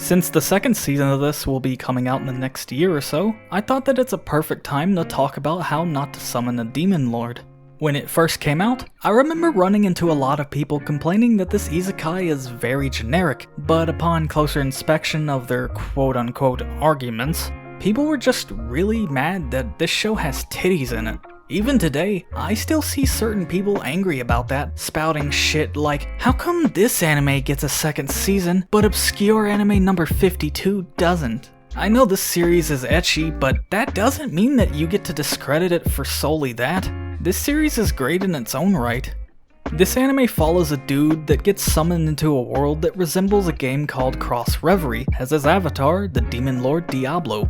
Since the second season of this will be coming out in the next year or so, I thought that it's a perfect time to talk about how not to summon a demon lord. When it first came out, I remember running into a lot of people complaining that this isekai is very generic, but upon closer inspection of their quote-unquote arguments, people were just really mad that this show has titties in it. Even today, I still see certain people angry about that, spouting shit like, how come this anime gets a second season, but obscure anime number 52 doesn't? I know this series is ecchi, but that doesn't mean that you get to discredit it for solely that. This series is great in its own right. This anime follows a dude that gets summoned into a world that resembles a game called Cross Reverie as his avatar, the demon lord Diablo.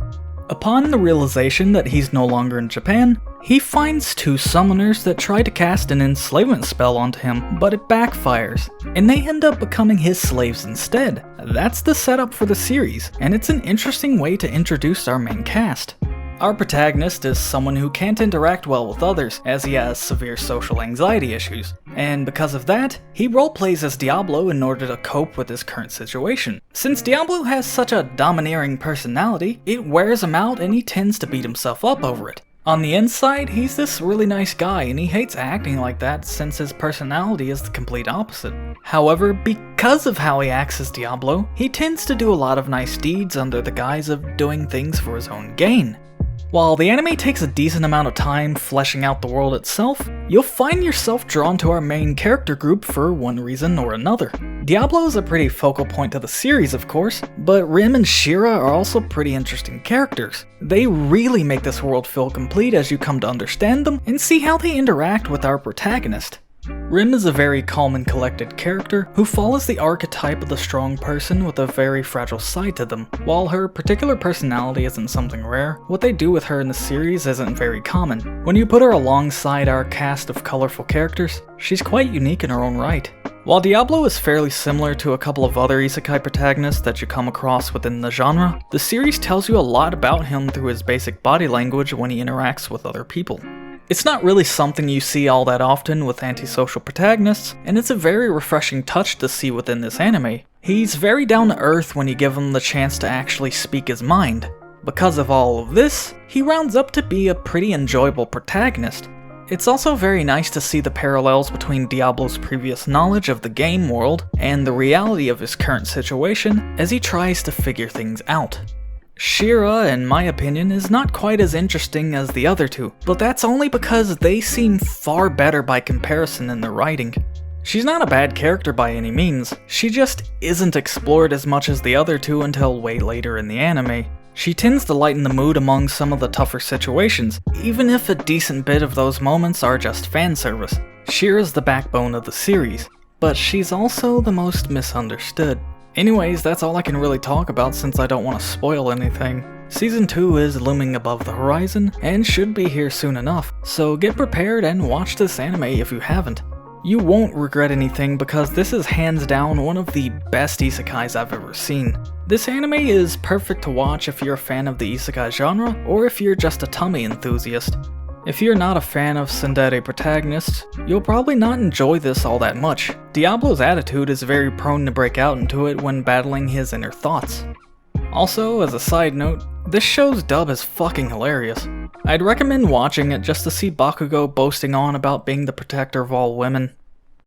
Upon the realization that he's no longer in Japan, he finds two summoners that try to cast an enslavement spell onto him, but it backfires, and they end up becoming his slaves instead. That's the setup for the series, and it's an interesting way to introduce our main cast. Our protagonist is someone who can't interact well with others, as he has severe social anxiety issues, and because of that, he roleplays as Diablo in order to cope with his current situation. Since Diablo has such a domineering personality, it wears him out and he tends to beat himself up over it. On the inside, he's this really nice guy and he hates acting like that since his personality is the complete opposite. However, because of how he acts as Diablo, he tends to do a lot of nice deeds under the guise of doing things for his own gain. While the anime takes a decent amount of time fleshing out the world itself, you'll find yourself drawn to our main character group for one reason or another. Diablo is a pretty focal point to the series, of course, but Rim and Shira are also pretty interesting characters. They really make this world feel complete as you come to understand them and see how they interact with our protagonist. Rim is a very calm and collected character who follows the archetype of the strong person with a very fragile side to them. While her particular personality isn't something rare, what they do with her in the series isn't very common. When you put her alongside our cast of colorful characters, she's quite unique in her own right. While Diablo is fairly similar to a couple of other isekai protagonists that you come across within the genre, the series tells you a lot about him through his basic body language when he interacts with other people. It's not really something you see all that often with antisocial protagonists, and it's a very refreshing touch to see within this anime. He's very down to earth when you give him the chance to actually speak his mind. Because of all of this, he rounds up to be a pretty enjoyable protagonist. It's also very nice to see the parallels between Diablo's previous knowledge of the game world and the reality of his current situation as he tries to figure things out. Shira, in my opinion, is not quite as interesting as the other two, but that's only because they seem far better by comparison in their writing. She's not a bad character by any means, she just isn't explored as much as the other two until way later in the anime. She tends to lighten the mood among some of the tougher situations, even if a decent bit of those moments are just fan service. Shira's the backbone of the series, but she's also the most misunderstood. Anyways, that's all I can really talk about since I don't want to spoil anything. Season 2 is looming above the horizon and should be here soon enough, so get prepared and watch this anime if you haven't. You won't regret anything because this is hands down one of the best isekais I've ever seen. This anime is perfect to watch if you're a fan of the isekai genre or if you're just a tummy enthusiast. If you're not a fan of tsundere protagonists, you'll probably not enjoy this all that much. Diablo's attitude is very prone to break out into it when battling his inner thoughts. Also, as a side note, this show's dub is fucking hilarious. I'd recommend watching it just to see Bakugo boasting on about being the protector of all women.